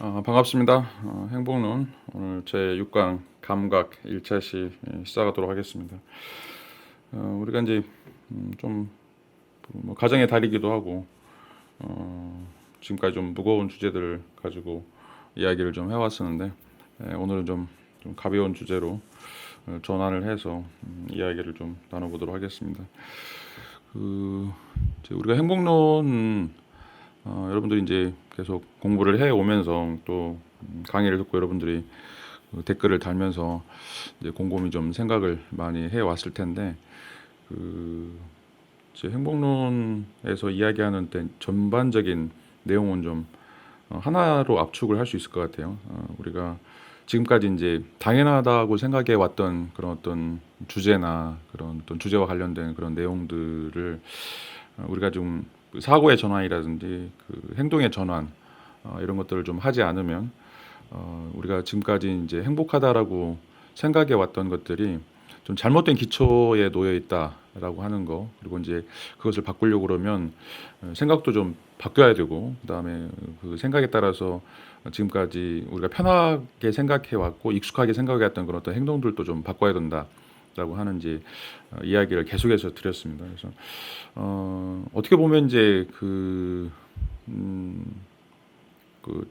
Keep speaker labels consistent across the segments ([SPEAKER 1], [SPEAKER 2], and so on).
[SPEAKER 1] 반갑습니다. 행복론 오늘 제 6강 감각 1차시 시작하도록 하겠습니다. 우리가 이제 좀 뭐 가정의 달이기도 하고 지금까지 좀 무거운 주제들을 가지고 이야기를 좀 해왔었는데 오늘은 좀 가벼운 주제로 전환을 해서 이야기를 좀 나눠보도록 하겠습니다. 이제 우리가 행복론 여러분들이 이제 계속 공부를 해 오면서 또 강의를 듣고 여러분들이 댓글을 달면서 이제 곰곰이 좀 생각을 많이 해 왔을 텐데 제 행복론에서 이야기하는 때 전반적인 내용은 좀 하나로 압축을 할 수 있을 것 같아요. 우리가 지금까지 이제 당연하다고 생각해 왔던 그런 어떤 주제나 그런 어떤 주제와 관련된 그런 내용들을 우리가 좀 사고의 전환이라든지 행동의 전환 이런 것들을 좀 하지 않으면 우리가 지금까지 이제 행복하다라고 생각해 왔던 것들이 좀 잘못된 기초에 놓여 있다라고 하는 거, 그리고 이제 그것을 바꾸려고 그러면 생각도 좀 바뀌어야 되고, 그다음에 그 생각에 따라서 지금까지 우리가 편하게 생각해 왔고 익숙하게 생각해 왔던 그런 어떤 행동들도 좀 바꿔야 된다라고 하는 이제 이야기를 계속해서 드렸습니다. 그래서 어떻게 보면 이제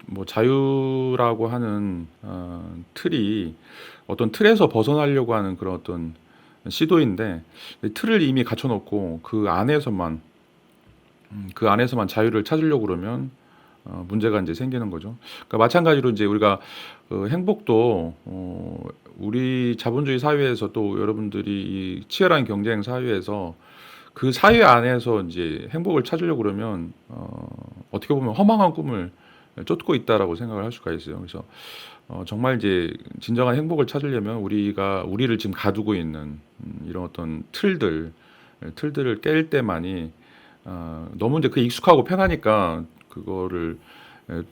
[SPEAKER 1] 뭐 자유라고 하는 틀이 어떤 틀에서 벗어나려고 하는 그런 어떤 시도인데, 틀을 이미 갖춰놓고 그 안에서만 자유를 찾으려고 그러면 문제가 이제 생기는 거죠. 그러니까 마찬가지로 이제 우리가 행복도 우리 자본주의 사회에서 또 여러분들이 이 치열한 경쟁 사회에서 그 사회 안에서 이제 행복을 찾으려고 그러면 어떻게 보면 허망한 꿈을 쫓고 있다라고 생각을 할 수가 있어요. 그래서 정말 이제 진정한 행복을 찾으려면 우리를 지금 가두고 있는 이런 어떤 틀들을 깰 때만이 너무 이제 그 익숙하고 편하니까 그거를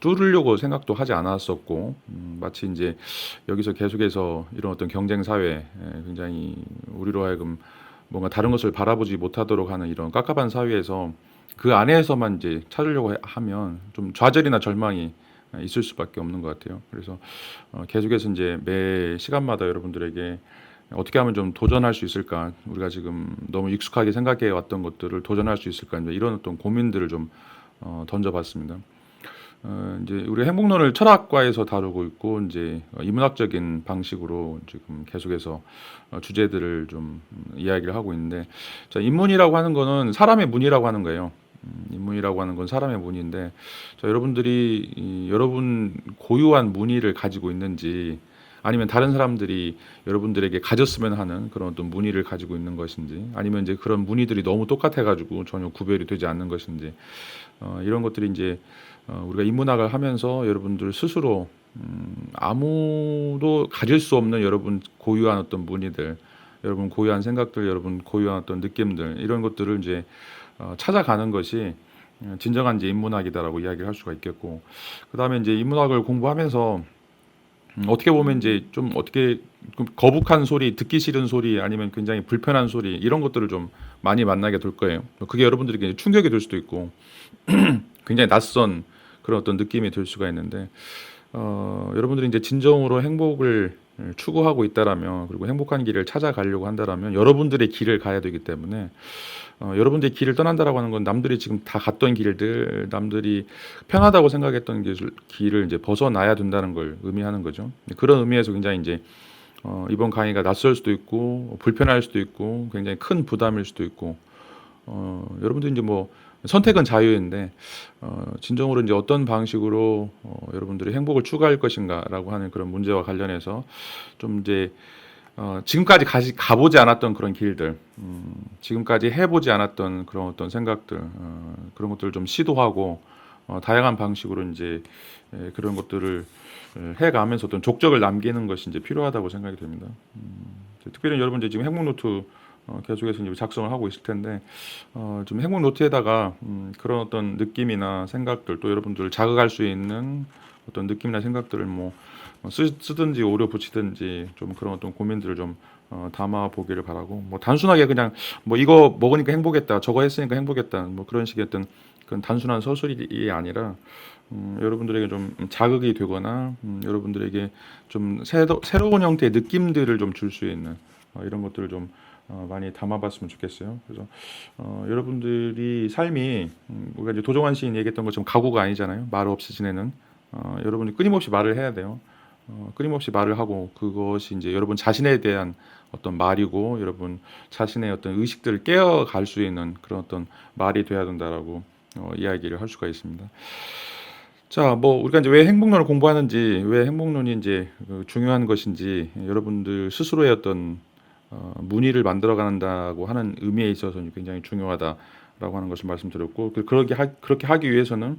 [SPEAKER 1] 뚫으려고 생각도 하지 않았었고, 마치 이제 여기서 계속해서 이런 어떤 경쟁 사회, 굉장히 우리로 하여금 뭔가 다른 것을 바라보지 못하도록 하는 이런 깝깝한 사회에서 그 안에서만 이제 찾으려고 하면 좀 좌절이나 절망이 있을 수밖에 없는 것 같아요. 그래서 계속해서 이제 매 시간마다 여러분들에게 어떻게 하면 좀 도전할 수 있을까, 우리가 지금 너무 익숙하게 생각해 왔던 것들을 도전할 수 있을까, 이런 어떤 고민들을 좀 던져봤습니다. 이제 우리 행복론을 철학과에서 다루고 있고, 이제 인문학적인 방식으로 지금 계속해서 주제들을 좀 이야기를 하고 있는데, 자, 인문이라고 하는 거는 사람의 문이라고 하는 거예요. 인문이라고 하는 건 사람의 문인데, 자, 여러분들이 여러분 고유한 문의를 가지고 있는지, 아니면 다른 사람들이 여러분들에게 가졌으면 하는 그런 어떤 문의를 가지고 있는 것인지, 아니면 이제 그런 문의들이 너무 똑같아가지고 전혀 구별이 되지 않는 것인지, 이런 것들이 이제 우리가 인문학을 하면서 여러분들 스스로 아무도 가질 수 없는 여러분 고유한 어떤 문의들, 여러분 고유한 생각들, 여러분 고유한 어떤 느낌들, 이런 것들을 이제 찾아가는 것이 진정한 이제 인문학이다라고 이야기를 할 수가 있겠고, 그 다음에 이제 인문학을 공부하면서 어떻게 보면 이제 좀 거북한 소리, 듣기 싫은 소리, 아니면 굉장히 불편한 소리, 이런 것들을 좀 많이 만나게 될 거예요. 그게 여러분들에게 충격이 될 수도 있고 굉장히 낯선 그런 어떤 느낌이 들 수가 있는데, 여러분들이 이제 진정으로 행복을 추구하고 있다라면, 그리고 행복한 길을 찾아가려고 한다라면 여러분들의 길을 가야 되기 때문에, 여러분들의 길을 떠난다라고 하는 건 남들이 지금 다 갔던 길들, 남들이 편하다고 생각했던 길을 이제 벗어나야 된다는 걸 의미하는 거죠. 그런 의미에서 굉장히 이제 이번 강의가 낯설 수도 있고 불편할 수도 있고 굉장히 큰 부담일 수도 있고, 여러분들 이제 뭐 선택은 자유인데 진정으로 이제 어떤 방식으로 여러분들이 행복을 추구할 것인가라고 하는 그런 문제와 관련해서 좀 이제 지금까지 가보지 않았던 그런 길들, 지금까지 해보지 않았던 그런 어떤 생각들, 그런 것들을 좀 시도하고 다양한 방식으로 이제 그런 것들을 해가면서 어떤 족적을 남기는 것이 이제 필요하다고 생각이 됩니다. 특별히 여러분들 지금 행복 노트 계속해서 이제 작성을 하고 있을 텐데, 좀 행복 노트에다가 그런 어떤 느낌이나 생각들, 또 여러분들을 자극할 수 있는 어떤 느낌이나 생각들을 뭐 쓰든지 오려 붙이든지 좀 그런 어떤 고민들을 좀 담아 보기를 바라고, 뭐 단순하게 그냥 뭐 이거 먹으니까 행복했다, 저거 했으니까 행복했다, 뭐 그런 식의 어떤 그런 단순한 서술이 아니라 여러분들에게 좀 자극이 되거나 여러분들에게 좀 새로운 형태의 느낌들을 좀 줄 수 있는 이런 것들을 좀 많이 담아봤으면 좋겠어요. 그래서 여러분들이 삶이 우리가 이제 도종환 시인 얘기했던 것처럼 가구가 아니잖아요. 말 없이 지내는 여러분이 끊임없이 말을 해야 돼요. 끊임없이 말을 하고 그것이 이제 여러분 자신에 대한 어떤 말이고 여러분 자신의 어떤 의식들을 깨어갈 수 있는 그런 어떤 말이 돼야 된다라고 이야기를 할 수가 있습니다. 자, 뭐 우리가 이제 왜 행복론을 공부하는지, 왜 행복론이 이제 중요한 것인지 여러분들 스스로의 어떤 문의를 만들어 간다고 하는 의미에 있어서는 굉장히 중요하다라고 하는 것을 말씀드렸고, 그렇게 하기 위해서는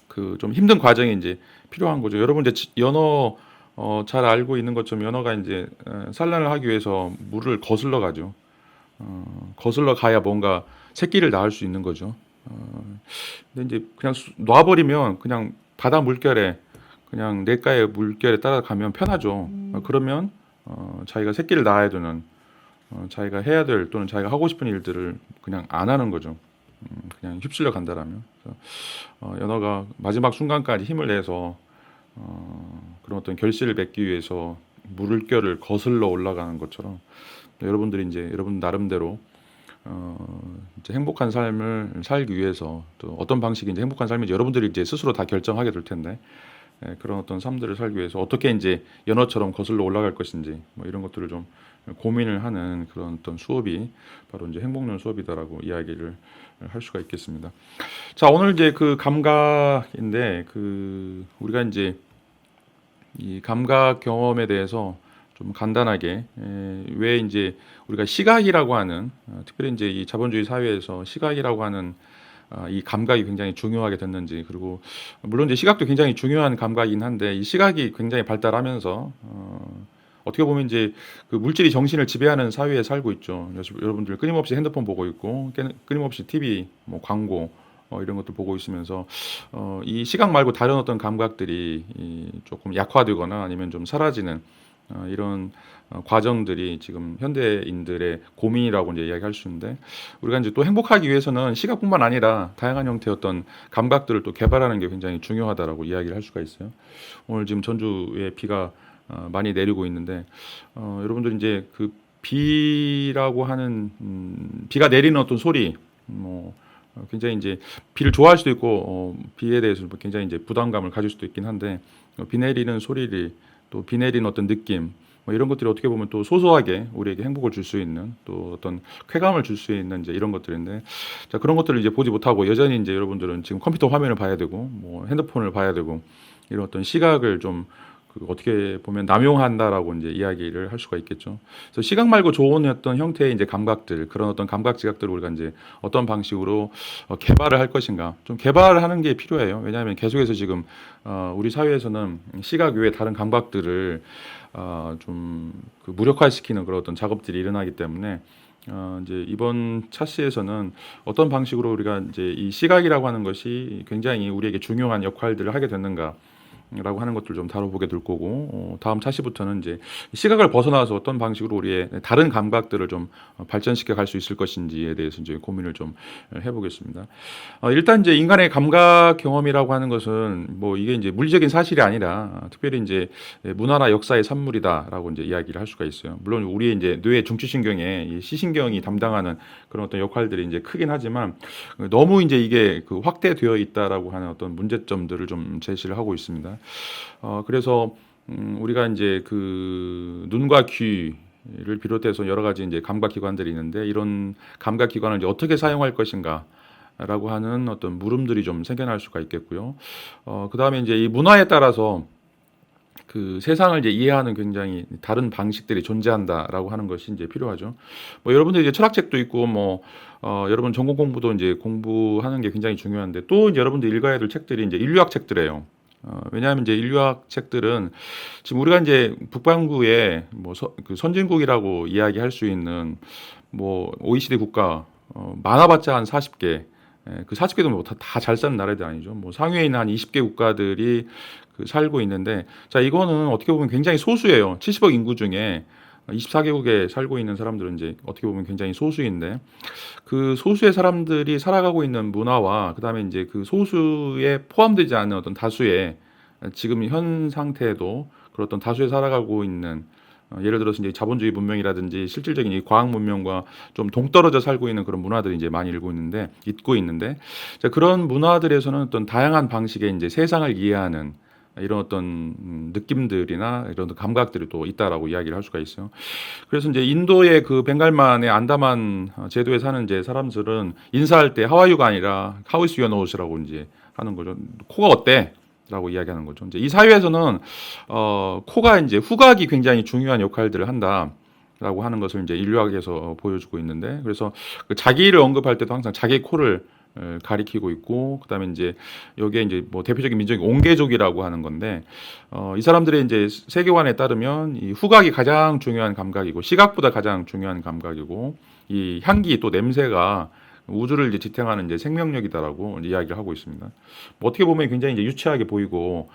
[SPEAKER 1] 그 좀 힘든 과정이 이제 필요한 거죠. 여러분 이제 연어 잘 알고 있는 것처럼 연어가 이제 산란을 하기 위해서 물을 거슬러 가죠. 거슬러 가야 뭔가 새끼를 낳을 수 있는 거죠. 근데 이제 그냥 놔버리면 그냥 바다 물결에 그냥 냇가의 물결에 따라가면 편하죠. 그러면 자기가 새끼를 낳아야 되는 자기가 해야 될 또는 자기가 하고 싶은 일들을 그냥 안 하는 거죠. 그냥 휩쓸려 간다라면. 그래서 연어가 마지막 순간까지 힘을 내서 그런 어떤 결실을 맺기 위해서 물결을 거슬러 올라가는 것처럼 여러분들이 이제 여러분 나름대로 이제 행복한 삶을 살기 위해서 또 어떤 방식이 이제 행복한 삶인지 여러분들이 이제 스스로 다 결정하게 될 텐데 그런 어떤 삶들을 살기 위해서 어떻게 이제 연어처럼 거슬러 올라갈 것인지 뭐 이런 것들을 좀 고민을 하는 그런 어떤 수업이 바로 이제 행복론 수업이다라고 이야기를 할 수가 있겠습니다. 자, 오늘 이제 그 감각인데 그 우리가 이제 이 감각 경험에 대해서 좀 간단하게 왜 이제 우리가 시각이라고 하는 특별히 이제 이 자본주의 사회에서 시각이라고 하는 이 감각이 굉장히 중요하게 됐는지 그리고 물론 이제 시각도 굉장히 중요한 감각이긴 한데 이 시각이 굉장히 발달하면서 어떻게 보면 이제 그 물질이 정신을 지배하는 사회에 살고 있죠. 그래서 여러분들 끊임없이 핸드폰 보고 있고 끊임없이 TV, 뭐 광고 이런 것도 보고 있으면서 이 시각 말고 다른 어떤 감각들이 조금 약화되거나 아니면 좀 사라지는 이런 과정들이 지금 현대인들의 고민이라고 이제 이야기할 수 있는데 우리가 이제 또 행복하기 위해서는 시각뿐만 아니라 다양한 형태의 어떤 감각들을 또 개발하는 게 굉장히 중요하다라고 이야기를 할 수가 있어요. 오늘 지금 전주에 비가 많이 내리고 있는데 여러분들 이제 그 비라고 하는 비가 내리는 어떤 소리 뭐 굉장히 이제 비를 좋아할 수도 있고 비에 대해서 굉장히 이제 부담감을 가질 수도 있긴 한데 비 내리는 소리를 또 비 내리는 어떤 느낌 뭐 이런 것들이 어떻게 보면 또 소소하게 우리에게 행복을 줄 수 있는 또 어떤 쾌감을 줄 수 있는 이제 이런 것들인데 자 그런 것들을 이제 보지 못하고 여전히 이제 여러분들은 지금 컴퓨터 화면을 봐야 되고 뭐 핸드폰을 봐야 되고 이런 어떤 시각을 좀 어떻게 보면 남용한다라고 이제 이야기를 할 수가 있겠죠. 그래서 시각 말고 좋은 어떤 형태의 이제 감각들 그런 어떤 감각 지각들을 우리가 이제 어떤 방식으로 개발을 할 것인가 좀 개발하는 게 필요해요. 왜냐하면 계속해서 지금 우리 사회에서는 시각 외에 다른 감각들을 좀그 무력화시키는 그런 어떤 작업들이 일어나기 때문에 이제 이번 차시에서는 어떤 방식으로 우리가 이제 이 시각이라고 하는 것이 굉장히 우리에게 중요한 역할들을 하게 됐는가. 라고 하는 것들 좀 다뤄보게 될 거고 다음 차시부터는 이제 시각을 벗어나서 어떤 방식으로 우리의 다른 감각들을 좀 발전시켜 갈 수 있을 것인지에 대해서 이제 고민을 좀 해보겠습니다. 일단 이제 인간의 감각 경험이라고 하는 것은 뭐 이게 이제 물리적인 사실이 아니라 특별히 이제 문화나 역사의 산물이다라고 이제 이야기를 할 수가 있어요. 물론 우리의 이제 뇌의 중추신경에 이 시신경이 담당하는 그런 어떤 역할들이 이제 크긴 하지만 너무 이제 이게 그 확대되어 있다라고 하는 어떤 문제점들을 좀 제시를 하고 있습니다. 그래서 우리가 이제 그 눈과 귀를 비롯해서 여러 가지 이제 감각 기관들이 있는데 이런 감각 기관을 이제 어떻게 사용할 것인가라고 하는 어떤 물음들이 좀 생겨날 수가 있겠고요. 그 다음에 이제 이 문화에 따라서 그 세상을 이제 이해하는 굉장히 다른 방식들이 존재한다라고 하는 것이 이제 필요하죠. 뭐 여러분들 이제 철학책도 있고 뭐 여러분 전공 공부도 이제 공부하는 게 굉장히 중요한데 또 이제 여러분들 읽어야 될 책들이 이제 인류학 책들이에요. 왜냐하면 이제 인류학 책들은 지금 우리가 이제 북반구의 뭐 그 선진국이라고 이야기할 수 있는 뭐 OECD 국가 많아봤자 한 40개 그 40개도 뭐 다 잘 사는 나라들 아니죠. 뭐 상위에 있는 한 20개 국가들이 그 살고 있는데 자 이거는 어떻게 보면 굉장히 소수예요. 70억 인구 중에 24개국에 살고 있는 사람들은 이제 어떻게 보면 굉장히 소수인데 그 소수의 사람들이 살아가고 있는 문화와 그다음에 이제 그 소수에 포함되지 않은 어떤 다수의 지금 현 상태에도 그런 어떤 다수에 살아가고 있는 예를 들어서 이제 자본주의 문명이라든지 실질적인 이 과학 문명과 좀 동떨어져 살고 있는 그런 문화들이 이제 많이 있고 있는데 자, 그런 문화들에서는 어떤 다양한 방식의 이제 세상을 이해하는 이런 어떤 느낌들이나 이런 감각들이 또 있다라고 이야기를 할 수가 있어요. 그래서 이제 인도의 그 벵갈만의 안다만 제도에 사는 이제 사람들은 인사할 때 하와이유가 아니라 How is your nose라고 이제 하는 거죠. 코가 어때? 라고 이야기하는 거죠. 이제 이 사회에서는 코가 이제 후각이 굉장히 중요한 역할들을 한다라고 하는 것을 이제 인류학에서 보여주고 있는데 그래서 그 자기를 언급할 때도 항상 자기 코를 가리키고 있고 그다음에 이제 여기에 이제 뭐 대표적인 민족이 옹개족이라고 하는 건데 이 사람들의 이제 세계관에 따르면 이 후각이 가장 중요한 감각이고 시각보다 가장 중요한 감각이고 이 향기 또 냄새가 우주를 이제 지탱하는 이제 생명력이다라고 이야기를 하고 있습니다. 뭐 어떻게 보면 굉장히 이제 유치하게 보이고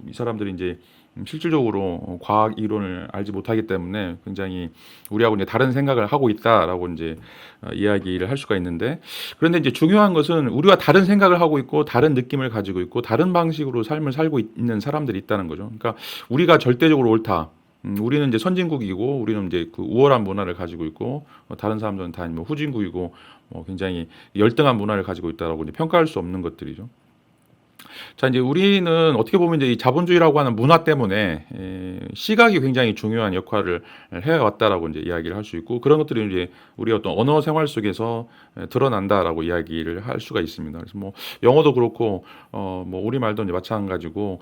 [SPEAKER 1] 이 사람들이 이제 실질적으로 과학 이론을 알지 못하기 때문에 굉장히 우리하고 이제 다른 생각을 하고 있다라고 이제 이야기를 할 수가 있는데 그런데 이제 중요한 것은 우리와 다른 생각을 하고 있고 다른 느낌을 가지고 있고 다른 방식으로 삶을 살고 있는 사람들이 있다는 거죠. 그러니까 우리가 절대적으로 옳다. 우리는 이제 선진국이고 우리는 이제 그 우월한 문화를 가지고 있고 다른 사람들은 다 뭐 후진국이고 굉장히 열등한 문화를 가지고 있다라고 이제 평가할 수 없는 것들이죠. 자, 이제 우리는 어떻게 보면 이제 이 자본주의라고 하는 문화 때문에 시각이 굉장히 중요한 역할을 해왔다라고 이제 이야기를 할 수 있고 그런 것들이 이제 우리 어떤 언어 생활 속에서 드러난다라고 이야기를 할 수가 있습니다. 그래서 뭐 영어도 그렇고 뭐 우리 말도 이제 마찬가지고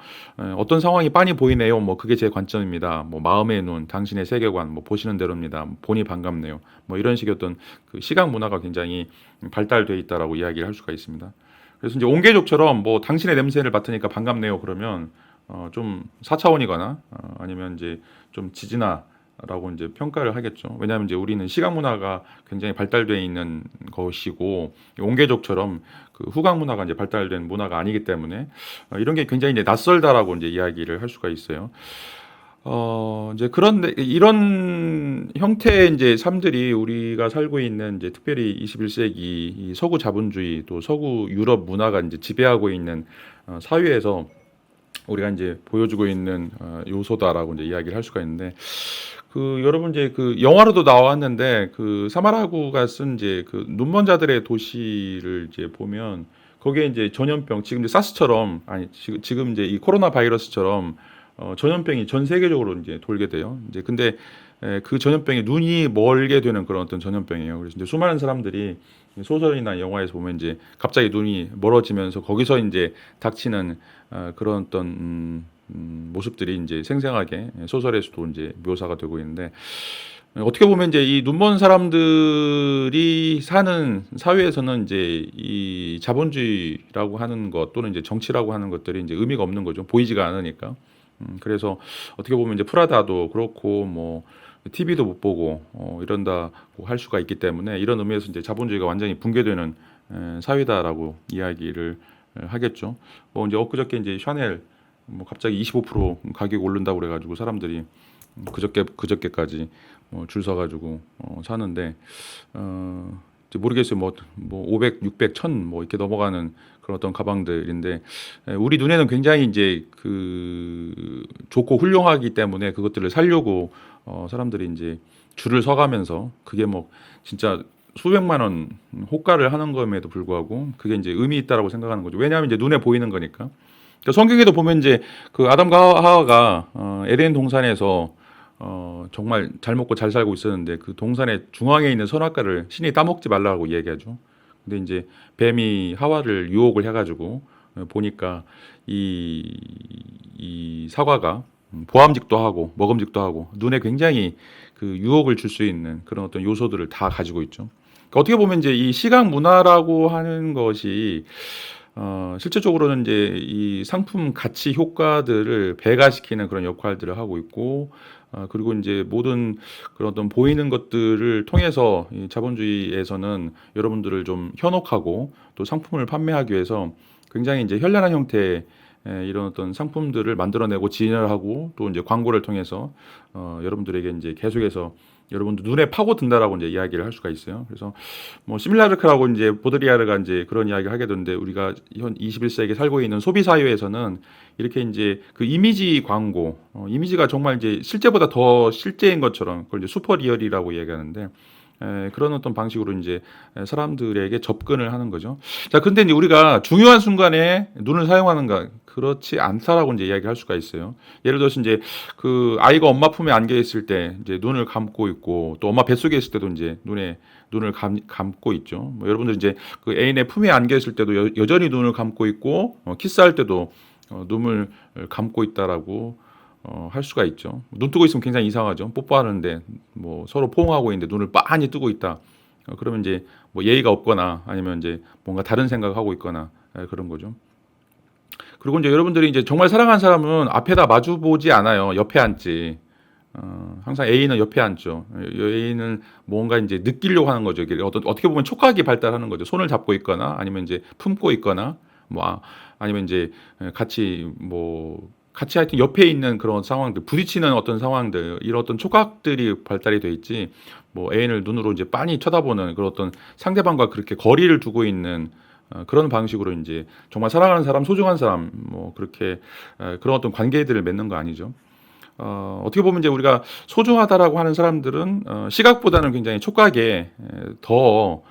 [SPEAKER 1] 어떤 상황이 빤히 보이네요. 뭐 그게 제 관점입니다. 뭐 마음의 눈, 당신의 세계관, 뭐 보시는 대로입니다. 보니 반갑네요. 뭐 이런 식의 어떤 그 시각 문화가 굉장히 발달돼 있다라고 이야기를 할 수가 있습니다. 그래서 이제 옹개족처럼 뭐 당신의 냄새를 맡으니까 반갑네요. 그러면 좀 4차원이거나 아니면 이제 좀 지지나라고 이제 평가를 하겠죠. 왜냐하면 이제 우리는 시각 문화가 굉장히 발달되어 있는 것이고 옹개족처럼 그 후각 문화가 이제 발달된 문화가 아니기 때문에 이런 게 굉장히 이제 낯설다라고 이제 이야기를 할 수가 있어요. 이제 그런데 이런 형태의 이제 삶들이 우리가 살고 있는 이제 특별히 21세기 이 서구 자본주의 또 서구 유럽 문화가 이제 지배하고 있는 사회에서 우리가 이제 보여주고 있는 요소다라고 이제 이야기를 할 수가 있는데 그 여러분 이제 그 영화로도 나왔는데 그 사마라구가 쓴 이제 그 눈먼 자들의 도시를 이제 보면 거기에 이제 전염병 지금 이제 사스처럼 아니 지금 이제 이 코로나 바이러스처럼 전염병이 전 세계적으로 이제 돌게 돼요. 이제 근데 그 전염병이 눈이 멀게 되는 그런 어떤 전염병이에요. 그래서 이제 수많은 사람들이 소설이나 영화에서 보면 이제 갑자기 눈이 멀어지면서 거기서 이제 닥치는 그런 어떤 모습들이 이제 생생하게 소설에서도 이제 묘사가 되고 있는데 어떻게 보면 이제 이 눈먼 사람들이 사는 사회에서는 이제 이 자본주의라고 하는 것 또는 이제 정치라고 하는 것들이 이제 의미가 없는 거죠. 보이지가 않으니까. 그래서 어떻게 보면 이제 프라다도 그렇고 뭐 TV도 못 보고 이런다고 할 수가 있기 때문에 이런 의미에서 이제 자본주의가 완전히 붕괴되는 사회다라고 이야기를 하겠죠. 뭐 이제 엊그저께 이제 샤넬 뭐 갑자기 25% 가격 오른다고 그래가지고 사람들이 그저께까지 줄 서가지고 사는데 이제 모르겠어요. 뭐 500, 600, 1000 뭐 이렇게 넘어가는 그런 어떤 가방들인데 우리 눈에는 굉장히 이제 그 좋고 훌륭하기 때문에 그것들을 사려고 사람들이 이제 줄을 서가면서 그게 뭐 진짜 수백만 원 호가를 하는 것임에도 불구하고 그게 이제 의미 있다라고 생각하는 거죠. 왜냐하면 이제 눈에 보이는 거니까. 그러니까 성경에도 보면 이제 그 아담과 하와가 에덴 동산에서 정말 잘 먹고 잘 살고 있었는데 그 동산의 중앙에 있는 선악과를 신이 따먹지 말라고 얘기하죠. 근데 이제 뱀이 하와를 유혹을 해가지고 보니까 이 사과가 보암직도 하고 먹음직도 하고 눈에 굉장히 그 유혹을 줄 수 있는 그런 어떤 요소들을 다 가지고 있죠. 그러니까 어떻게 보면 이제 이 시각 문화라고 하는 것이 실질적으로는 이제 이 상품 가치 효과들을 배가시키는 그런 역할들을 하고 있고 그리고 이제 모든 그런 어떤 보이는 것들을 통해서 이 자본주의에서는 여러분들을 좀 현혹하고 또 상품을 판매하기 위해서 굉장히 이제 현란한 형태의 이런 어떤 상품들을 만들어내고 진열하고 또 이제 광고를 통해서 여러분들에게 이제 계속해서 여러분들 눈에 파고든다라고 이제 이야기를 할 수가 있어요. 그래서 뭐 시밀라르크라고 이제 보드리아르가 이제 그런 이야기를 하게 되는데, 우리가 현 21세기에 살고 있는 소비 사회에서는 이렇게 이제 그 이미지 광고, 이미지가 정말 이제 실제보다 더 실제인 것처럼 그걸 이제 슈퍼 리얼이라고 얘기하는데, 그런 어떤 방식으로 이제 사람들에게 접근을 하는 거죠. 자, 근데 이제 우리가 중요한 순간에 눈을 사용하는가? 그렇지 않다라고 이제 이야기할 수가 있어요. 예를 들어서 이제 그 아이가 엄마 품에 안겨 있을 때 이제 눈을 감고 있고, 또 엄마 뱃속에 있을 때도 이제 눈을 감고 있죠. 뭐 여러분들 이제 그 애인의 품에 안겨 있을 때도 여전히 눈을 감고 있고, 키스할 때도 눈을 감고 있다라고 할 수가 있죠. 눈 뜨고 있으면 굉장히 이상하죠. 뽀뽀하는데 뭐 서로 포옹하고 있는데 눈을 빤히 뜨고 있다. 그러면 이제 뭐 예의가 없거나 아니면 이제 뭔가 다른 생각을 하고 있거나 그런 거죠. 그리고 이제 여러분들이 이제 정말 사랑하는 사람은 앞에다 마주 보지 않아요. 옆에 앉지. 항상 애인은 옆에 앉죠. 애인은 뭔가 이제 느끼려고 하는 거죠. 어떻게 보면 촉각이 발달하는 거죠. 손을 잡고 있거나 아니면 이제 품고 있거나 아니면 이제 같이 하여튼 옆에 있는 그런 상황들, 부딪히는 어떤 상황들, 이런 어떤 촉각들이 발달이 돼 있지, 뭐 애인을 눈으로 이제 빤히 쳐다보는 그런 어떤 상대방과 그렇게 거리를 두고 있는 그런 방식으로 이제 정말 사랑하는 사람, 소중한 사람, 뭐 그렇게 그런 어떤 관계들을 맺는 거 아니죠. 어떻게 보면 이제 우리가 소중하다라고 하는 사람들은 시각보다는 굉장히 촉각에 더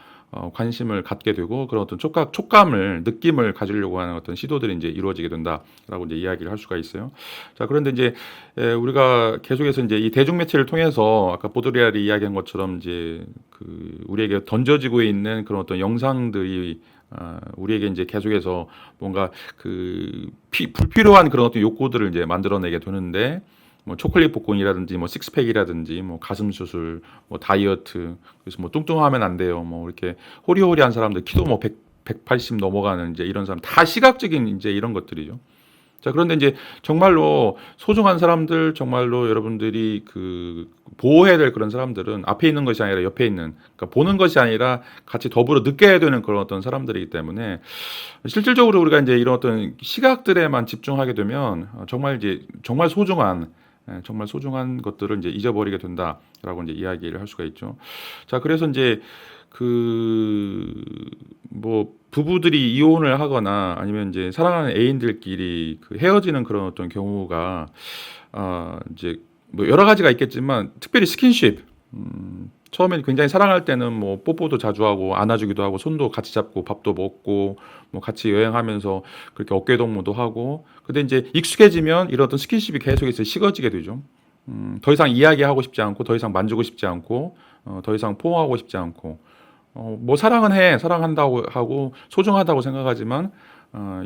[SPEAKER 1] 관심을 갖게 되고, 그런 어떤 촉감을, 느낌을 가지려고 하는 어떤 시도들이 이제 이루어지게 된다라고 이제 이야기를 할 수가 있어요. 자, 그런데 이제 우리가 계속해서 이제 이 대중 매체를 통해서 아까 보드리아르이 이야기한 것처럼 이제 그 우리에게 던져지고 있는 그런 어떤 영상들이 우리에게 이제 계속해서 뭔가 그 불필요한 그런 어떤 욕구들을 이제 만들어내게 되는데, 뭐 초콜릿 복권이라든지 뭐 식스팩이라든지 뭐 가슴 수술, 뭐 다이어트, 그래서 뭐 뚱뚱하면 안 돼요. 뭐 이렇게 호리호리한 사람들, 키도 뭐 180 넘어가는 이제 이런 사람, 다 시각적인 이제 이런 것들이죠. 자, 그런데 이제 정말로 소중한 사람들, 정말로 여러분들이 그 보호해야 될 그런 사람들은 앞에 있는 것이 아니라 옆에 있는, 그러니까 보는 것이 아니라 같이 더불어 느껴야 되는 그런 어떤 사람들이기 때문에, 실질적으로 우리가 이제 이런 어떤 시각들에만 집중하게 되면 정말 소중한 것들을 이제 잊어버리게 된다라고 이제 이야기를 할 수가 있죠. 자, 그래서 이제 뭐 부부들이 이혼을 하거나 아니면 이제 사랑하는 애인들끼리 그 헤어지는 그런 어떤 경우가 이제 뭐 여러 가지가 있겠지만, 특별히 스킨십, 처음에 굉장히 사랑할 때는 뭐 뽀뽀도 자주 하고 안아주기도 하고 손도 같이 잡고 밥도 먹고 뭐 같이 여행하면서 그렇게 어깨 동무도 하고, 근데 이제 익숙해지면 이런 어떤 스킨십이 계속해서 식어지게 되죠. 더 이상 이야기하고 싶지 않고, 더 이상 만지고 싶지 않고, 더 이상 포옹하고 싶지 않고, 뭐 사랑한다고 하고 소중하다고 생각하지만,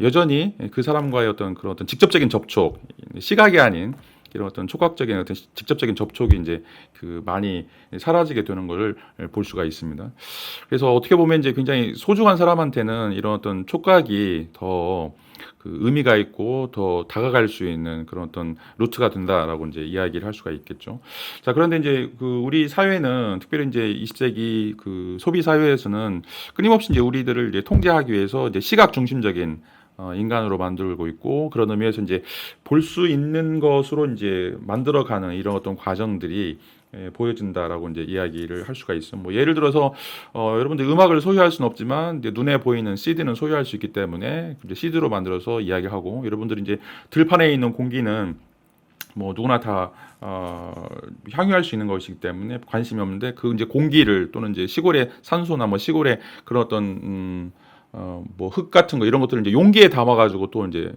[SPEAKER 1] 여전히 그 사람과의 어떤 그런 어떤 직접적인 접촉, 시각이 아닌 이런 어떤 촉각적인 어떤 직접적인 접촉이 이제 그 많이 사라지게 되는 것을 볼 수가 있습니다. 그래서 어떻게 보면 이제 굉장히 소중한 사람한테는 이런 어떤 촉각이 더 그 의미가 있고 더 다가갈 수 있는 그런 어떤 루트가 된다라고 이제 이야기를 할 수가 있겠죠. 자, 그런데 이제 그 우리 사회는, 특별히 이제 20세기 그 소비 사회에서는 끊임없이 이제 우리들을 이제 통제하기 위해서 이제 시각 중심적인 인간으로 만들고 있고, 그런 의미에서 이제 볼 수 있는 것으로 이제 만들어가는 이런 어떤 과정들이 보여진다라고 이제 이야기를 할 수가 있어. 뭐 예를 들어서 여러분들 음악을 소유할 수는 없지만 이제 눈에 보이는 CD는 소유할 수 있기 때문에 이제 CD로 만들어서 이야기하고, 여러분들이 이제 들판에 있는 공기는 뭐 누구나 다 향유할 수 있는 것이기 때문에 관심이 없는데, 그 이제 공기를, 또는 이제 시골의 산소나 뭐 시골의 그런 어떤 뭐 흙 같은 거, 이런 것들을 이제 용기에 담아가지고 또 이제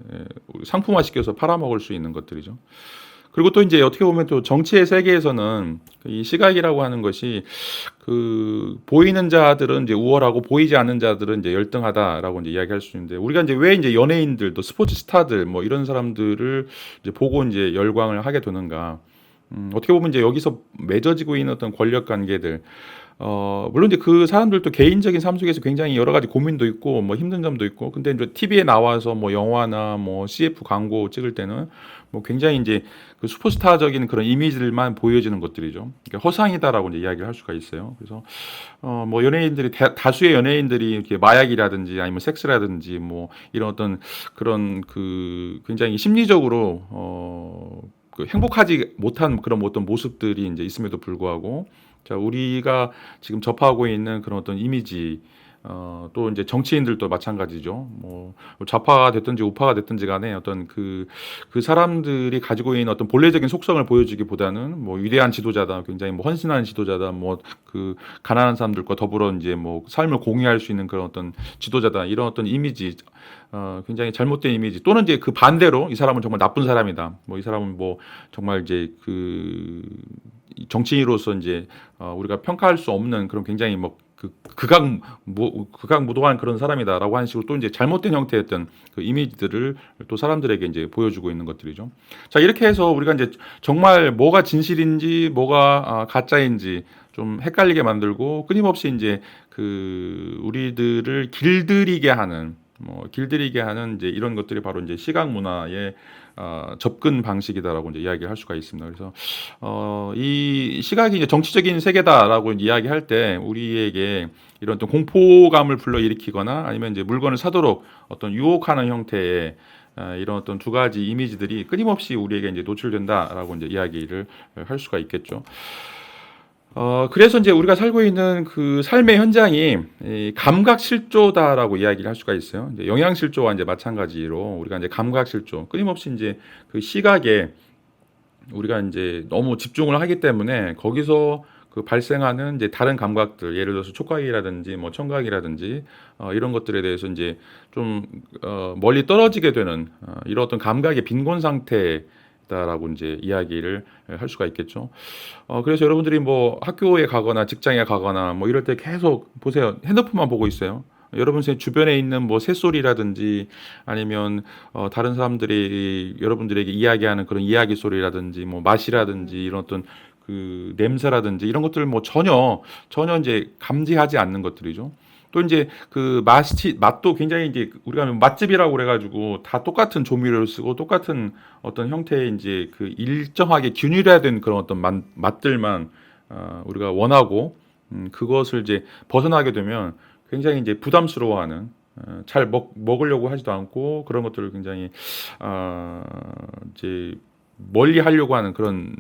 [SPEAKER 1] 상품화 시켜서 팔아먹을 수 있는 것들이죠. 그리고 또 이제 어떻게 보면 또 정치의 세계에서는 이 시각이라고 하는 것이 그 보이는 자들은 이제 우월하고 보이지 않는 자들은 이제 열등하다라고 이제 이야기할 수 있는데, 우리가 이제 왜 이제 연예인들, 또 스포츠 스타들 뭐 이런 사람들을 이제 보고 이제 열광을 하게 되는가? 어떻게 보면 이제 여기서 맺어지고 있는 어떤 권력 관계들, 물론 이제 그 사람들도 개인적인 삶 속에서 굉장히 여러 가지 고민도 있고 뭐 힘든 점도 있고, 근데 이제 TV에 나와서 뭐 영화나 뭐 CF 광고 찍을 때는 뭐 굉장히 이제 그 슈퍼스타적인 그런 이미지들만 보여지는 것들이죠. 그러니까 허상이다라고 이제 이야기를 할 수가 있어요. 그래서 뭐 연예인들이 다수의 연예인들이 이렇게 마약이라든지 아니면 섹스라든지 뭐 이런 어떤 그런 그 굉장히 심리적으로 그 행복하지 못한 그런 어떤 모습들이 이제 있음에도 불구하고, 자, 우리가 지금 접하고 있는 그런 어떤 이미지, 또 이제 정치인들도 마찬가지죠. 뭐 좌파가 됐든지 우파가 됐든지 간에 어떤 그 사람들이 가지고 있는 어떤 본래적인 속성을 보여주기보다는 뭐 위대한 지도자다, 굉장히 뭐 헌신하는 지도자다, 뭐 그 가난한 사람들과 더불어 이제 뭐 삶을 공유할 수 있는 그런 어떤 지도자다, 이런 어떤 이미지, 굉장히 잘못된 이미지, 또는 이제 그 반대로 이 사람은 정말 나쁜 사람이다, 뭐 이 사람은 뭐 정말 이제 그 정치인으로서 이제 우리가 평가할 수 없는 그런 굉장히 뭐 극악무도한 그런 사람이다라고 하는 식으로 또 이제 잘못된 형태였던 그 이미지들을 또 사람들에게 이제 보여주고 있는 것들이죠. 자, 이렇게 해서 우리가 이제 정말 뭐가 진실인지 뭐가 가짜인지 좀 헷갈리게 만들고, 끊임없이 이제 그 우리들을 길들이게 하는 이제 이런 것들이 바로 이제 시각 문화의 접근 방식이다라고 이제 이야기를 할 수가 있습니다. 그래서 이 시각이 이제 정치적인 세계다라고 이야기할 때 우리에게 이런 어떤 공포감을 불러일으키거나 아니면 이제 물건을 사도록 어떤 유혹하는 형태의 이런 어떤 두 가지 이미지들이 끊임없이 우리에게 이제 노출된다라고 이제 이야기를 할 수가 있겠죠. 그래서 이제 우리가 살고 있는 그 삶의 현장이 이 감각실조다라고 이야기를 할 수가 있어요. 이제 영양실조와 이제 마찬가지로 우리가 이제 감각실조, 끊임없이 이제 그 시각에 우리가 이제 너무 집중을 하기 때문에 거기서 그 발생하는 이제 다른 감각들, 예를 들어서 촉각이라든지 뭐 청각이라든지 이런 것들에 대해서 이제 좀 멀리 떨어지게 되는 이런 어떤 감각의 빈곤 상태다라고 이제 이야기를 할 수가 있겠죠. 그래서 여러분들이 뭐 학교에 가거나 직장에 가거나 뭐 이럴 때 계속 보세요. 핸드폰만 보고 있어요. 여러분 주변에 있는 뭐 새소리라든지 아니면 다른 사람들이 여러분들에게 이야기하는 그런 이야기 소리라든지 뭐 맛이라든지 이런 어떤 그 냄새라든지 이런 것들을 뭐 전혀 이제 감지하지 않는 것들이죠. 또 이제 그 맛도 굉장히 이제 우리가 맛집이라고 그래가지고 다 똑같은 조미료를 쓰고 똑같은 어떤 형태의 이제 그 일정하게 균일화된 그런 어떤 맛들만 우리가 원하고, 그것을 이제 벗어나게 되면 굉장히 이제 부담스러워하는, 잘 먹으려고 하지도 않고 그런 것들을 굉장히 이제 멀리 하려고 하는 그런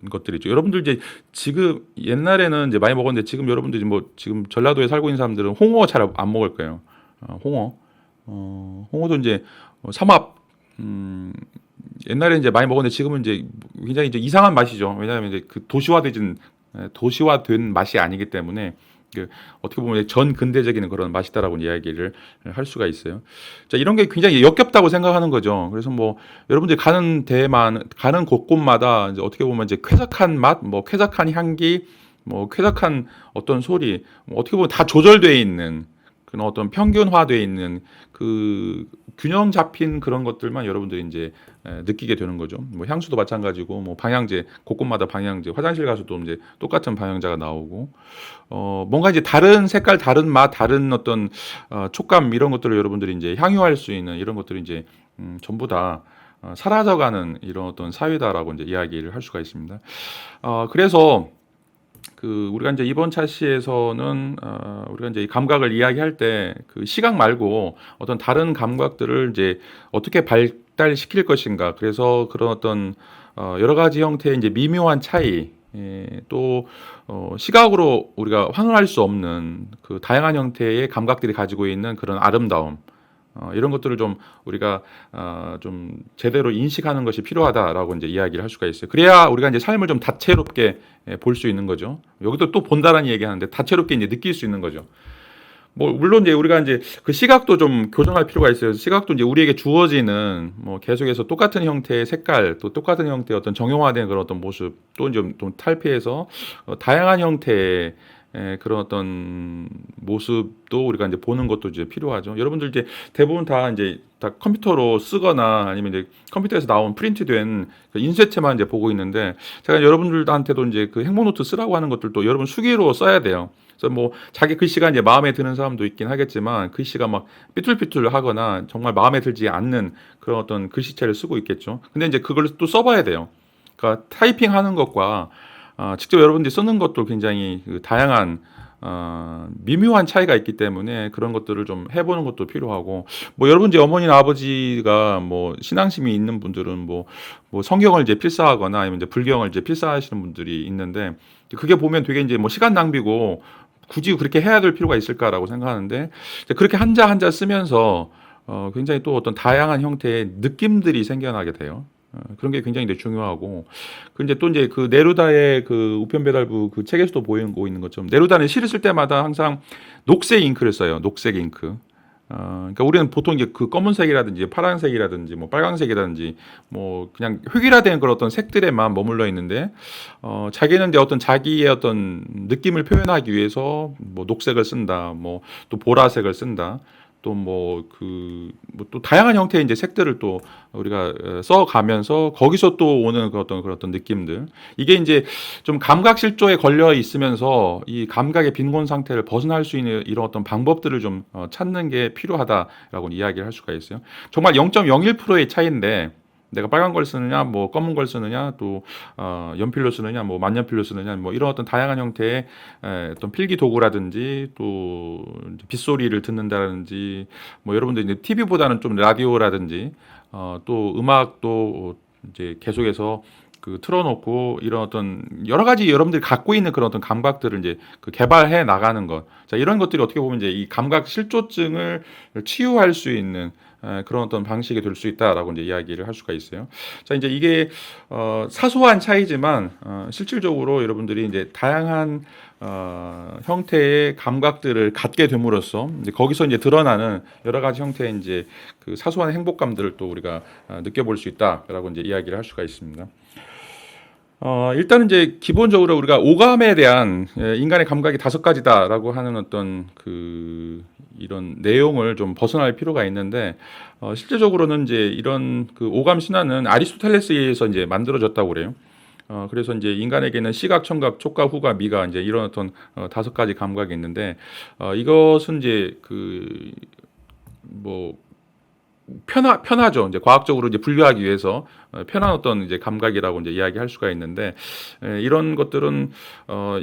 [SPEAKER 1] 것들이죠. 여러분들 이제 지금 옛날에는 이제 많이 먹었는데 지금 여러분들이 뭐 지금 전라도에 살고 있는 사람들은 홍어 잘 안 먹을 거예요. 홍어도 이제 삼합, 옛날에 이제 많이 먹었는데 지금은 이제 굉장히 이제 이상한 맛이죠. 왜냐하면 이제 그 도시화된 맛이 아니기 때문에 어떻게 보면 전 근대적인 그런 맛이다라고 이야기를 할 수가 있어요. 자, 이런 게 굉장히 역겹다고 생각하는 거죠. 그래서 뭐 여러분들이 가는 곳곳마다 이제 어떻게 보면 이제 쾌적한 맛, 뭐 쾌적한 향기, 뭐 쾌적한 어떤 소리, 뭐 어떻게 보면 다 조절되어 있는 그런 어떤 평균화되어 있는 그 균형 잡힌 그런 것들만 여러분들이 이제 느끼게 되는 거죠. 뭐 향수도 마찬가지고, 뭐 방향제, 곳곳마다 방향제, 화장실 가서도 이제 똑같은 방향제가 나오고, 뭔가 이제 다른 색깔, 다른 맛, 다른 어떤 촉감, 이런 것들을 여러분들이 이제 향유할 수 있는 이런 것들이 이제 전부 다 사라져가는 이런 어떤 사회다라고 이제 이야기를 할 수가 있습니다. 그래서 우리가 이제 이번 차시에서는 우리가 이제 이 감각을 이야기할 때 그 시각 말고 어떤 다른 감각들을 이제 어떻게 발달시킬 것인가. 그래서 그런 어떤 여러 가지 형태의 이제 미묘한 차이, 또 시각으로 우리가 환원할 수 없는 그 다양한 형태의 감각들이 가지고 있는 그런 아름다움, 이런 것들을 좀 우리가 좀 제대로 인식하는 것이 필요하다라고 이제 이야기를 할 수가 있어요. 그래야 우리가 이제 삶을 좀 다채롭게 볼 수 있는 거죠. 여기도 또 본다라는 얘기하는데 다채롭게 이제 느낄 수 있는 거죠. 뭐 물론 이제 우리가 이제 그 시각도 좀 교정할 필요가 있어요. 시각도 이제 우리에게 주어지는 뭐 계속해서 똑같은 형태의 색깔, 또 똑같은 형태의 어떤 정형화된 그런 어떤 모습, 또 이제 좀 탈피해서 다양한 형태의 그런 어떤 모습도 우리가 이제 보는 것도 이제 필요하죠. 여러분들 이제 대부분 다 이제 다 컴퓨터로 쓰거나 아니면 이제 컴퓨터에서 나온 프린트된 그 인쇄체만 이제 보고 있는데, 제가 여러분들한테도 이제 그 행복노트 쓰라고 하는 것들도 여러분 수기로 써야 돼요. 그래서 뭐 자기 글씨가 이제 마음에 드는 사람도 있긴 하겠지만, 글씨가 막 삐뚤삐뚤하거나 정말 마음에 들지 않는 그런 어떤 글씨체를 쓰고 있겠죠. 근데 이제 그걸 또 써봐야 돼요. 그러니까 타이핑하는 것과 직접 여러분들이 쓰는 것도 굉장히 그 다양한 미묘한 차이가 있기 때문에 그런 것들을 좀 해보는 것도 필요하고, 뭐 여러분 이제 어머니나 아버지가 뭐 신앙심이 있는 분들은 뭐 성경을 이제 필사하거나 아니면 이제 불경을 이제 필사하시는 분들이 있는데, 그게 보면 되게 이제 뭐 시간 낭비고 굳이 그렇게 해야 될 필요가 있을까라고 생각하는데, 이제 그렇게 한자 한자 쓰면서 굉장히 또 어떤 다양한 형태의 느낌들이 생겨나게 돼요. 그런 게 굉장히 이제 중요하고, 그 이제 또 이제 그 네루다의 그 우편 배달부 그 책에서도 보이고 있는 것처럼, 네루다는 시를 쓸 때마다 항상 녹색 잉크를 써요. 녹색 잉크. 그러니까 우리는 보통 이제 그 검은색이라든지 파란색이라든지 뭐 빨강색이라든지 뭐 그냥 획일화된 그런 어떤 색들에만 머물러 있는데, 자기는 이제 어떤 자기의 어떤 느낌을 표현하기 위해서 뭐 녹색을 쓴다, 뭐 또 보라색을 쓴다, 또 뭐 뭐 또 다양한 형태의 이제 색들을 또 우리가 써가면서 거기서 또 오는 그런 어떤 느낌들, 이게 이제 좀 감각실조에 걸려 있으면서 이 감각의 빈곤 상태를 벗어날 수 있는 이런 어떤 방법들을 좀 찾는 게 필요하다라고 이야기를 할 수가 있어요. 정말 0.01%의 차이인데, 내가 빨간 걸 쓰느냐, 뭐 검은 걸 쓰느냐, 또 연필로 쓰느냐, 뭐 만년필로 쓰느냐, 뭐 이런 어떤 다양한 형태의 어떤 필기 도구라든지, 또 빗소리를 듣는다든지, 뭐 여러분들 이제 TV보다는 좀 라디오라든지, 또 음악도 이제 계속해서 그 틀어놓고 이런 어떤 여러 가지 여러분들이 갖고 있는 그런 어떤 감각들을 이제 그 개발해 나가는 것. 자, 이런 것들이 어떻게 보면 이제 이 감각 실조증을 치유할 수 있는 그런 어떤 방식이 될 수 있다라고 이제 이야기를 할 수가 있어요. 자, 이제 이게 사소한 차이지만 실질적으로 여러분들이 이제 다양한 형태의 감각들을 갖게 됨으로써 이제 거기서 이제 드러나는 여러 가지 형태의 이제 그 사소한 행복감들을 또 우리가 느껴볼 수 있다라고 이제 이야기를 할 수가 있습니다. 일단은 이제 기본적으로 우리가 오감에 대한 인간의 감각이 5가지다라고 하는 어떤 그 이런 내용을 좀 벗어날 필요가 있는데, 실제적으로는 이제 이런 그 오감 신화는 아리스토텔레스에 의해서 이제 만들어졌다고 그래요. 그래서 이제 인간에게는 시각, 청각, 촉각, 후각, 미각, 이제 이런 어떤 5가지 감각이 있는데, 이것은 이제 뭐 편하죠. 이제 과학적으로 이제 분류하기 위해서 편한 어떤 이제 감각이라고 이제 이야기할 수가 있는데, 이런 것들은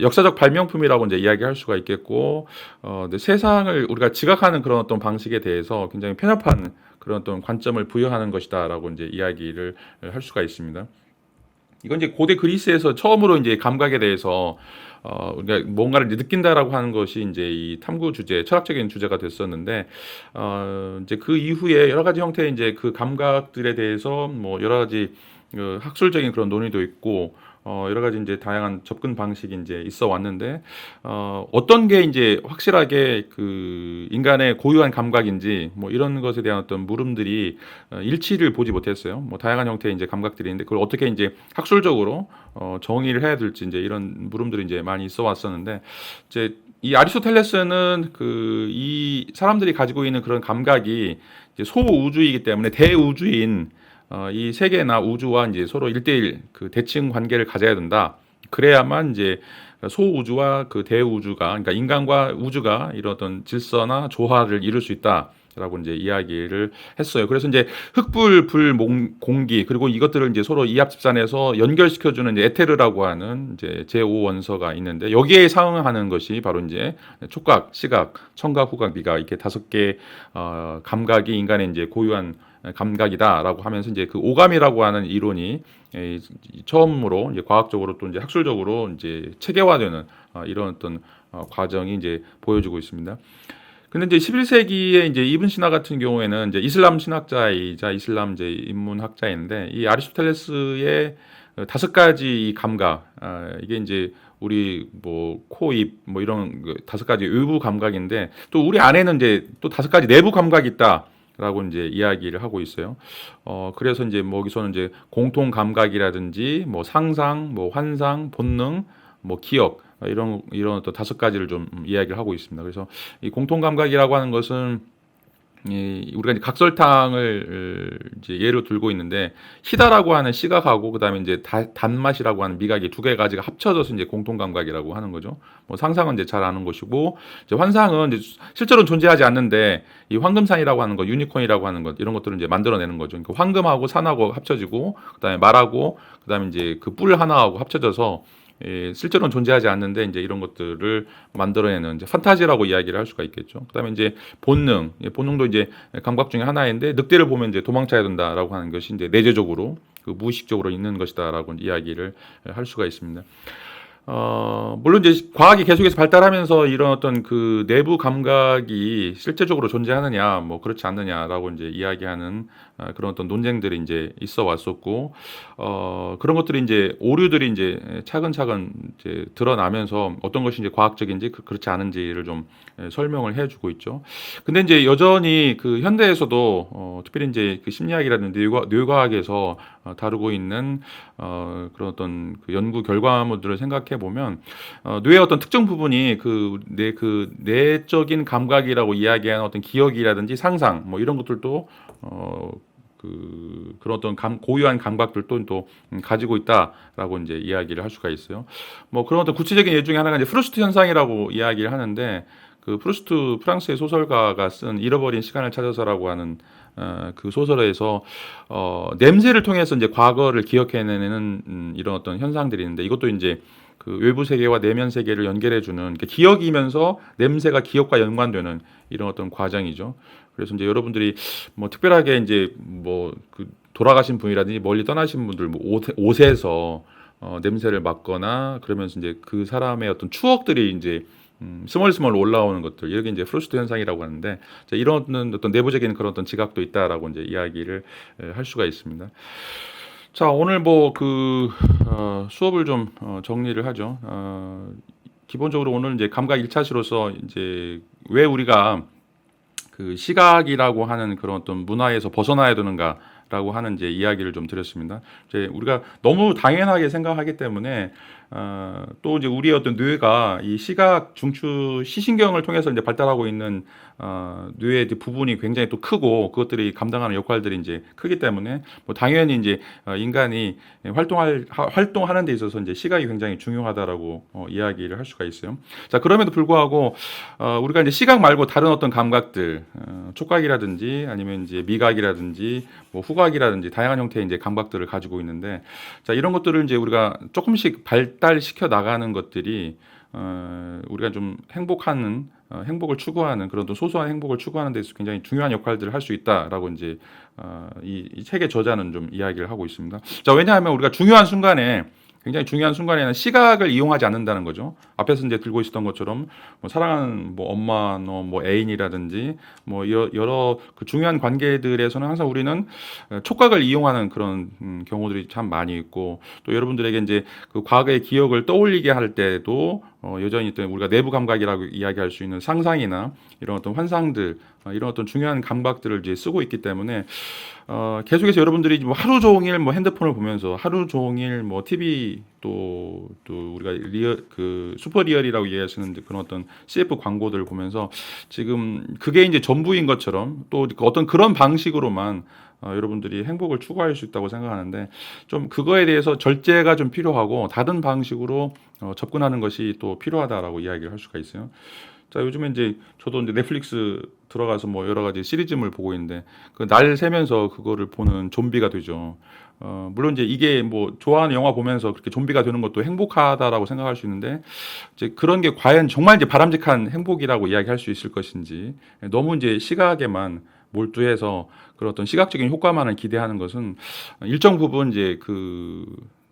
[SPEAKER 1] 역사적 발명품이라고 이제 이야기할 수가 있겠고, 세상을 우리가 지각하는 그런 어떤 방식에 대해서 굉장히 편협한 그런 어떤 관점을 부여하는 것이다라고 이제 이야기를 할 수가 있습니다. 이건 이제 고대 그리스에서 처음으로 이제 감각에 대해서 우리가 뭔가를 이제 느낀다라고 하는 것이 이제 이 탐구 주제, 철학적인 주제가 됐었는데, 이제 그 이후에 여러 가지 형태의 이제 그 감각들에 대해서 뭐 여러 가지 학술적인 그런 논의도 있고, 여러 가지 이제 다양한 접근 방식이 이제 있어 왔는데, 어떤 게 이제 확실하게 그 인간의 고유한 감각인지 뭐 이런 것에 대한 어떤 물음들이 일치를 보지 못했어요. 뭐 다양한 형태의 이제 감각들이 있는데, 그걸 어떻게 이제 학술적으로 정의를 해야 될지 이제 이런 물음들이 이제 많이 있어 왔었는데, 이제 이 아리스토텔레스는 이 사람들이 가지고 있는 그런 감각이 이제 소우주이기 때문에 대우주인 이 세계나 우주와 이제 서로 1대1 그 대칭 관계를 가져야 된다. 그래야만 이제 소우주와 그 대우주가, 그러니까 인간과 우주가 이런 어떤 질서나 조화를 이룰 수 있다라고 이제 이야기를 했어요. 그래서 이제 흑불, 불, 공기, 그리고 이것들을 이제 서로 이합집산해서 연결시켜주는 이제 에테르라고 하는 이제 제5원소가 있는데, 여기에 상응하는 것이 바로 이제 촉각, 시각, 청각, 후각, 미각, 이렇게 5개 감각이 인간의 이제 고유한 감각이다라고 하면서, 이제 그 오감이라고 하는 이론이 처음으로 이제 과학적으로 또 이제 학술적으로 이제 체계화되는 이런 어떤 과정이 이제 보여주고 있습니다. 근데 이제 11세기에 이제 이븐 시나 같은 경우에는 이제 이슬람 신학자이자 이슬람 이제 인문학자인데, 이 아리스토텔레스의 5가지 이 감각, 이게 이제 우리 뭐 코, 입, 뭐 이런 5가지 외부 감각인데, 또 우리 안에는 이제 또 5가지 내부 감각이 있다. 라고 이제 이야기를 하고 있어요. 그래서 이제 뭐 여기서는 이제 공통 감각이라든지 뭐 상상, 뭐 환상, 본능, 뭐 기억, 이런 어떤 5가지를 좀 이야기를 하고 있습니다. 그래서 이 공통 감각이라고 하는 것은 우리가 이제 각설탕을 이제 예로 들고 있는데 희다라고 하는 시각하고 그다음에 이제 단맛이라고 하는 미각이 두 개 가지가 합쳐져서 이제 공통 감각이라고 하는 거죠. 뭐 상상은 이제 잘 아는 것이고 이제 환상은 이제 실제로는 존재하지 않는데 이 황금산이라고 하는 것, 유니콘이라고 하는 것 이런 것들을 이제 만들어내는 거죠. 그러니까 황금하고 산하고 합쳐지고 그다음에 말하고 그다음에 이제 그 뿔 하나하고 합쳐져서 실제로는 존재하지 않는데 이제 이런 것들을 만들어내는 이제 판타지라고 이야기를 할 수가 있겠죠. 그다음에 이제 본능, 본능도 이제 감각 중에 하나인데 늑대를 보면 이제 도망쳐야 된다라고 하는 것이 이제 내재적으로 그 무의식적으로 있는 것이다라고 이야기를 할 수가 있습니다. 물론 이제 과학이 계속해서 발달하면서 이런 어떤 그 내부 감각이 실제적으로 존재하느냐, 뭐 그렇지 않느냐라고 이제 이야기하는 그런 어떤 논쟁들이 이제 있어 왔었고, 그런 것들이 이제 오류들이 이제 차근차근 이제 드러나면서 어떤 것이 이제 과학적인지 그렇지 않은지를 좀 설명을 해주고 있죠. 근데 이제 여전히 그 현대에서도 특별히 이제 그 심리학이라든지 뇌과학에서 다루고 있는 그런 어떤 그 연구 결과물들을 생각해 보면 뇌의 어떤 특정 부분이 그 내적인 감각이라고 이야기하는 어떤 기억이라든지 상상 뭐 이런 것들도 그런 어떤 고유한 감각들도 또 가지고 있다라고 이제 이야기를 할 수가 있어요. 뭐 그런 어떤 구체적인 예 중에 하나가 이제 프루스트 현상이라고 이야기를 하는데 그 프루스트 프랑스의 소설가가 쓴 잃어버린 시간을 찾아서라고 하는 그 소설에서 냄새를 통해서 이제 과거를 기억해내는 이런 어떤 현상들이 있는데 이것도 이제 그 외부 세계와 내면 세계를 연결해주는 그러니까 기억이면서 냄새가 기억과 연관되는 이런 어떤 과정이죠. 그래서 이제 여러분들이 뭐 특별하게 이제 뭐 그 돌아가신 분이라든지 멀리 떠나신 분들 뭐 옷에서 냄새를 맡거나 그러면서 이제 그 사람의 어떤 추억들이 이제 스멀스멀 올라오는 것들 이게 이제 프루스트 현상이라고 하는데 이런 어떤 내부적인 그런 어떤 지각도 있다라고 이제 이야기를 할 수가 있습니다. 자 오늘 뭐 그 수업을 좀 정리를 하죠. 기본적으로 오늘 이제 감각 1차시로서 이제 왜 우리가 그 시각이라고 하는 그런 어떤 문화에서 벗어나야 되는가라고 하는 이제 이야기를 좀 드렸습니다. 이제 우리가 너무 당연하게 생각하기 때문에 또 이제 우리의 어떤 뇌가 이 시각 중추 시신경을 통해서 이제 발달하고 있는 뇌의 부분이 굉장히 또 크고 그것들이 감당하는 역할들이 이제 크기 때문에 뭐 당연히 이제 인간이 활동하는 데 있어서 이제 시각이 굉장히 중요하다라고 이야기를 할 수가 있어요. 자 그럼에도 불구하고 우리가 이제 시각 말고 다른 어떤 감각들 촉각이라든지 아니면 이제 미각이라든지 뭐 후각이라든지 다양한 형태의 이제 감각들을 가지고 있는데 자 이런 것들을 이제 우리가 조금씩 발달시켜 나가는 것들이 우리가 좀 행복을 추구하는 그런 또 소소한 행복을 추구하는 데 있어서 굉장히 중요한 역할들을 할 수 있다라고 이제 이 책의 저자는 좀 이야기를 하고 있습니다. 자 왜냐하면 우리가 굉장히 중요한 순간에는 시각을 이용하지 않는다는 거죠. 앞에서 이제 들고 있었던 것처럼 뭐 사랑하는 뭐 엄마, 뭐 애인이라든지 뭐 여러 그 중요한 관계들에서는 항상 우리는 촉각을 이용하는 그런 경우들이 참 많이 있고 또 여러분들에게 이제 그 과거의 기억을 떠올리게 할 때도 여전히 또 우리가 내부 감각이라고 이야기할 수 있는 상상이나 이런 어떤 환상들 이런 어떤 중요한 감각들을 이제 쓰고 있기 때문에 계속해서 여러분들이 뭐 하루 종일 뭐 핸드폰을 보면서 하루 종일 뭐 TV 또 우리가 그 슈퍼 리얼이라고 이해하시는 그런 어떤 CF 광고들을 보면서 지금 그게 이제 전부인 것처럼 또 어떤 그런 방식으로만 여러분들이 행복을 추구할 수 있다고 생각하는데 좀 그거에 대해서 절제가 좀 필요하고 다른 방식으로 접근하는 것이 또 필요하다라고 이야기를 할 수가 있어요. 자 요즘에 이제 저도 이제 넷플릭스 들어가서 뭐 여러 가지 시리즈물 보고 있는데 그 날 새면서 그거를 보는 좀비가 되죠. 물론 이제 이게 뭐 좋아하는 영화 보면서 그렇게 좀비가 되는 것도 행복하다라고 생각할 수 있는데 이제 그런 게 과연 정말 이제 바람직한 행복이라고 이야기할 수 있을 것인지 너무 이제 시각에만 몰두해서 그런 어떤 시각적인 효과만을 기대하는 것은 일정 부분 이제 그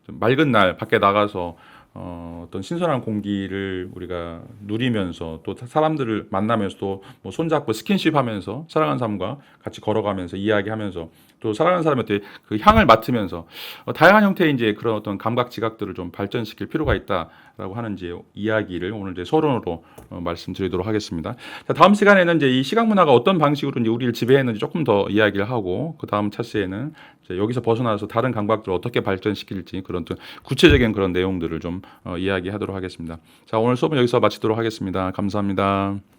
[SPEAKER 1] 맑은 날 밖에 나가서 어떤 신선한 공기를 우리가 누리면서 또 사람들을 만나면서 또 뭐 손잡고 스킨십하면서 사랑하는 사람과 같이 걸어가면서 이야기하면서 또 살아가는 사람의 어떤 그 향을 맡으면서 다양한 형태의 이제 그런 어떤 감각 지각들을 좀 발전시킬 필요가 있다라고 하는 이제 이야기를 오늘 이제 서론으로 말씀드리도록 하겠습니다. 자, 다음 시간에는 이제 이 시각 문화가 어떤 방식으로 이제 우리를 지배했는지 조금 더 이야기를 하고 그 다음 차스에는 이제 여기서 벗어나서 다른 감각들을 어떻게 발전시킬지 그런 또 구체적인 그런 내용들을 좀 이야기하도록 하겠습니다. 자, 오늘 수업은 여기서 마치도록 하겠습니다. 감사합니다.